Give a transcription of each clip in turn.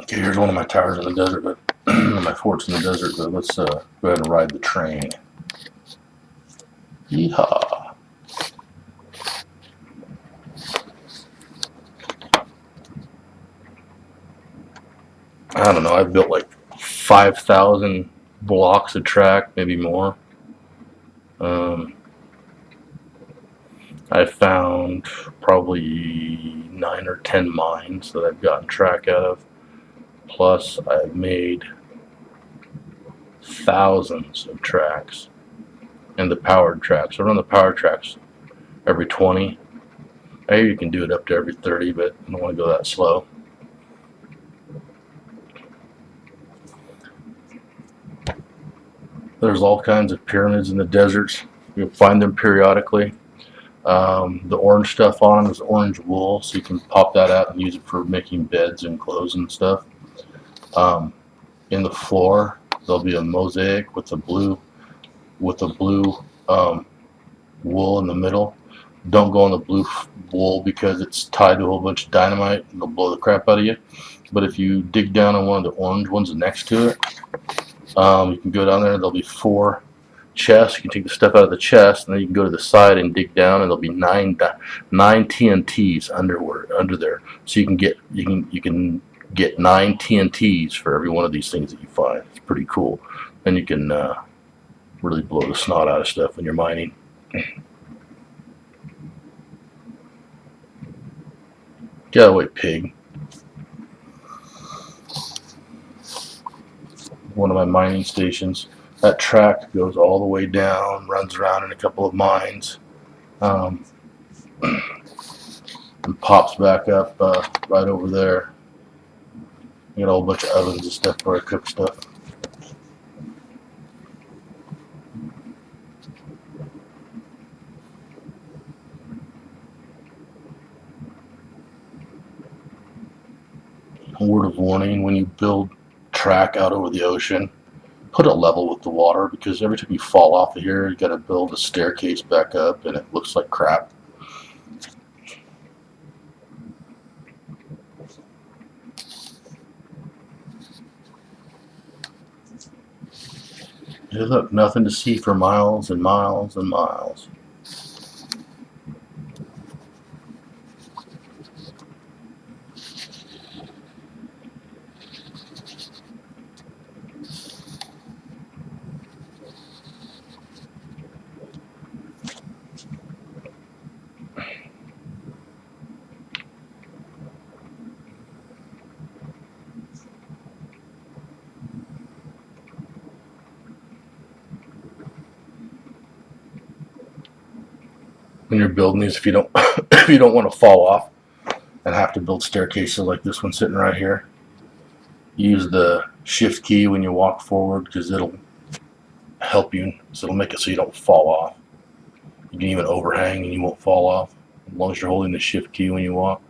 Okay, here's one of my towers in the desert, but my fort's in the desert. But let's go ahead and ride the train. Yeehaw! I don't know. I've built like 5,000 blocks of track, maybe more. Um, I found probably 9 or 10 mines that I've gotten track out of. Plus, I've made thousands of tracks and the powered tracks. I run the powered tracks every 20. Maybe you can do it up to every 30, but I don't want to go that slow. There's all kinds of pyramids in the deserts. You'll find them periodically. The orange stuff on them is orange wool, so you can pop that out and use it for making beds and clothes and stuff. Um, in the floor, there'll be a mosaic with a blue um, wool in the middle. Don't go on the blue wool because it's tied to a whole bunch of dynamite and it'll blow the crap out of you. But if you dig down on one of the orange ones next to it, you can go down there and there'll be 4 chests. You can take the stuff out of the chest and then you can go to the side and dig down and there'll be nine TNTs under there. So you can get 9 TNTs for every one of these things that you find. It's pretty cool. Then you can really blow the snot out of stuff when you're mining. Get out of the way, pig. One of my mining stations. That track goes all the way down, runs around in a couple of mines, and pops back up right over there. You got a whole bunch of ovens and stuff where I cook stuff. A word of warning: when you build track out over the ocean, put it level with the water because every time you fall off of here, you got to build a staircase back up, and it looks like crap. Hey, look, nothing to see for miles and miles and miles. When you're building these, if you don't if you don't want to fall off and have to build staircases like this one sitting right here, use the shift key when you walk forward because it'll help you. So it'll make it so you don't fall off. You can even overhang and you won't fall off as long as you're holding the shift key when you walk.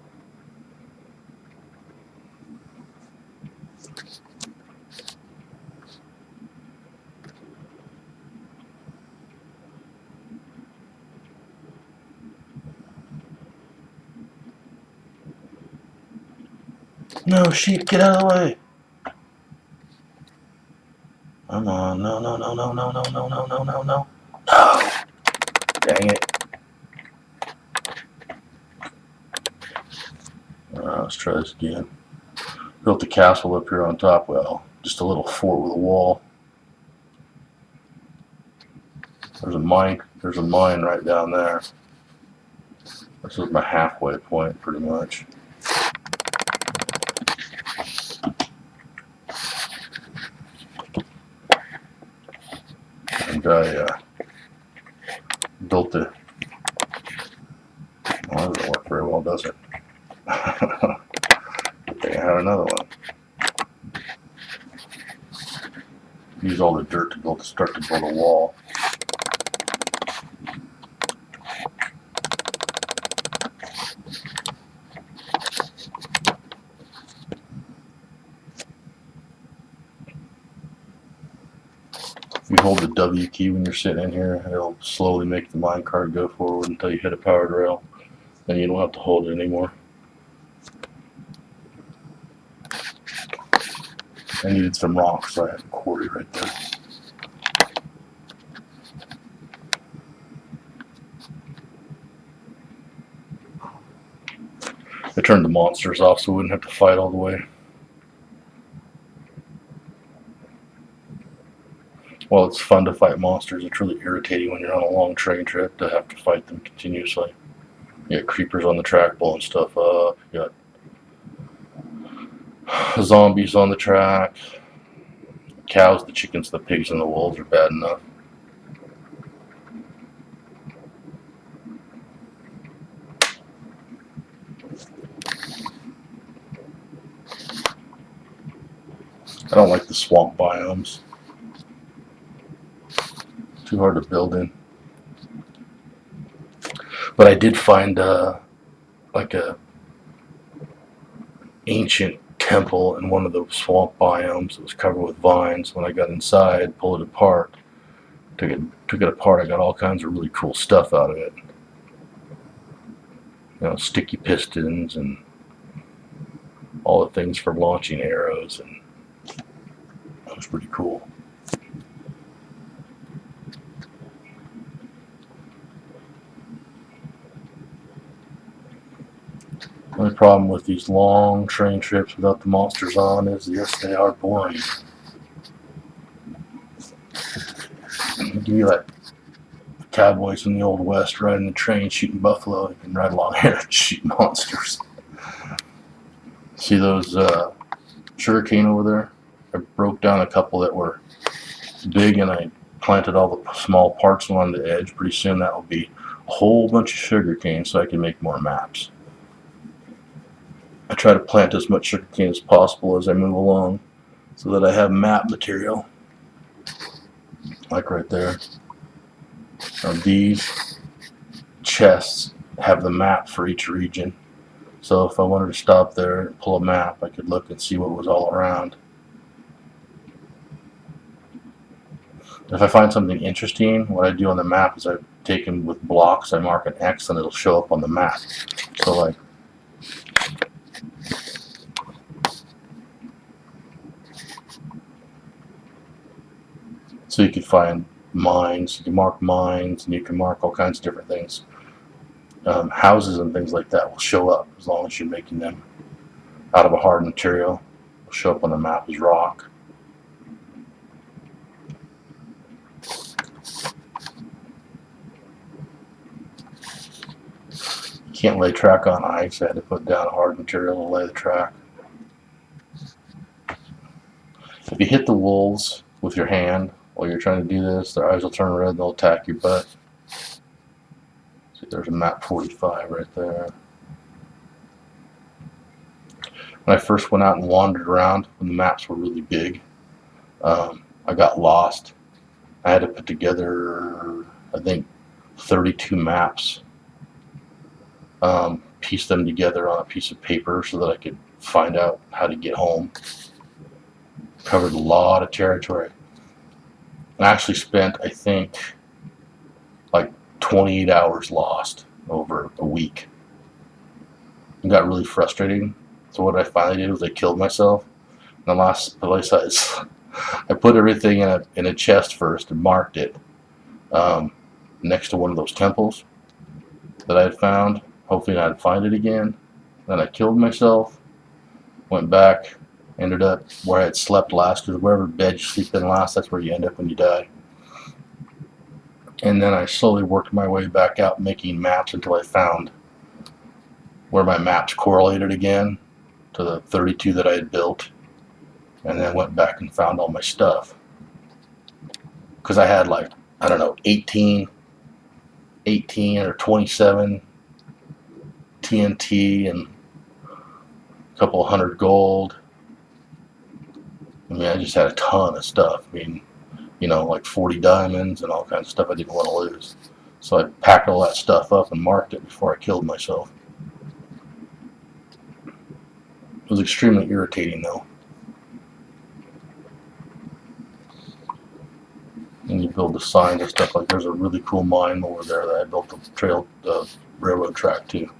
No, sheep, get out of the way. Come on, no, no, no, no, no, no, no, no, no, no, no. No! Dang it. Let's try this again. Built the castle up here on top. Well, just a little fort with a wall. There's a mine. There's a mine right down there. This is my halfway point, pretty much. And I built the. Well, that doesn't work very well, does it? Okay, I have another one. Use all the dirt to start to build a wall. If you hold the W key when you're sitting in here, it'll slowly make the minecart go forward until you hit a powered rail. Then you don't have to hold it anymore. I needed some rocks, so I had a quarry right there. I turned the monsters off so we wouldn't have to fight all the way. While it's fun to fight monsters, it's really irritating when you're on a long train trip to have to fight them continuously. You got creepers on the track blowing stuff up. You got zombies on the track. Cows, the chickens, the pigs, and the wolves are bad enough. I don't like the swamp biomes. Too hard to build in. But I did find like a ancient temple in one of the swamp biomes that was covered with vines. When I got inside, pulled it apart, took it apart, I got all kinds of really cool stuff out of it. You know, sticky pistons and all the things for launching arrows, and that was pretty cool. The only problem with these long train trips without the monsters on is, yes, they are boring. Give you like cowboys in the old west riding the train shooting buffalo. You can ride along here and shoot monsters. See those sugarcane over there? I broke down a couple that were big and I planted all the small parts along the edge. Pretty soon that will be a whole bunch of sugarcane so I can make more maps. I try to plant as much sugarcane as possible as I move along so that I have map material. Like right there. Now these chests have the map for each region. So if I wanted to stop there and pull a map, I could look and see what was all around. If I find something interesting, what I do on the map is I take them with blocks, I mark an X and it'll show up on the map. So like, so you could find mines, you can mark mines, and you can mark all kinds of different things. Houses and things like that will show up as long as you're making them out of a hard material. Will show up on the map as rock. You can't lay track on ice. I had to put down a hard material to lay the track. If you hit the wolves with your hand while you're trying to do this, their eyes will turn red and they'll attack your butt. See, there's a map 45 right there. When I first went out and wandered around, when the maps were really big, I got lost. I had to put together, I think, 32 maps, piece them together on a piece of paper so that I could find out how to get home. Covered a lot of territory. I actually spent, I think, like 28 hours lost over a week. It got really frustrating. So what I finally did was I killed myself. And the last place I put everything in a chest first and marked it next to one of those temples that I had found. Hopefully I'd find it again. Then I killed myself, went back, ended up where I had slept last, because wherever bed you sleep in last, that's where you end up when you die. And then I slowly worked my way back out making maps until I found where my maps correlated again to the 32 that I had built, and then went back and found all my stuff. Because I had like, I don't know, 18 or 27 TNT and a couple hundred gold. I mean, I just had a ton of stuff. I mean, you know, like 40 diamonds and all kinds of stuff I didn't want to lose. So I packed all that stuff up and marked it before I killed myself. It was extremely irritating though. And you build the signs and stuff. Like there's a really cool mine over there that I built the railroad track to.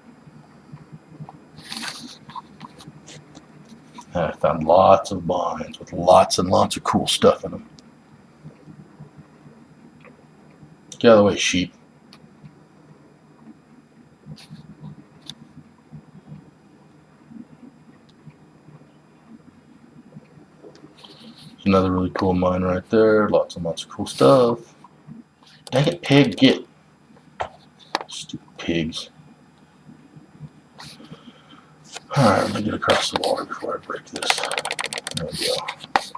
And I found lots of mines with lots and lots of cool stuff in them. Get out of the way, sheep. Another really cool mine right there. Lots and lots of cool stuff. Dang it, pig, get. Stupid pigs. Alright, let me get across the water before I break this. There we go. Let's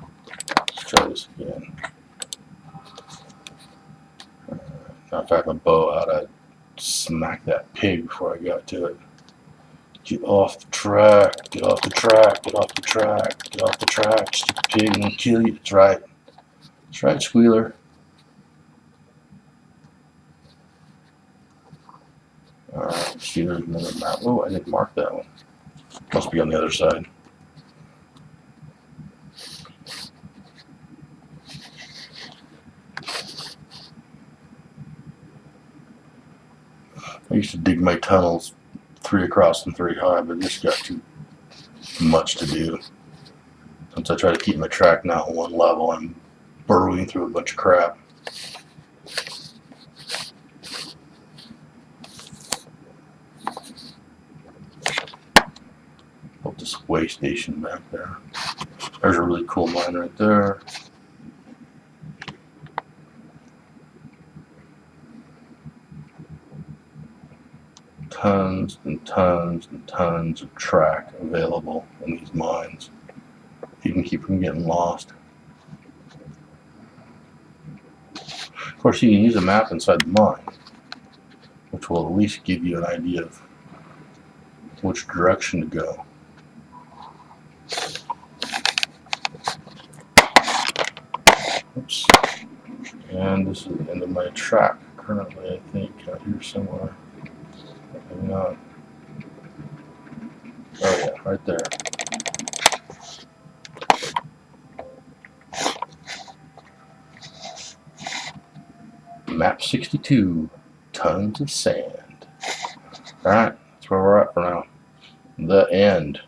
try this again. Now if I have my bow out, I'd smack that pig before I got to it. Get off the track, get off the track, get off the track, get off the track, stupid pig, I'm gonna kill you. That's right. That's right, Squealer. Alright, see there's another map. Oh, I didn't mark that one. Must be on the other side. I used to dig my tunnels 3 across and 3 high, but this got too much to do. Since I try to keep my track now at one level, I'm burrowing through a bunch of crap. Built this way station back there. There's a really cool mine right there. Tons and tons and tons of track available in these mines. If you can keep from getting lost. Of course, you can use a map inside the mine, which will at least give you an idea of which direction to go. Oops. And this is the end of my track currently, I think, out here somewhere. Maybe not. Oh yeah, right there. Map 62, tons of sand. Alright, that's where we're at for now. The end.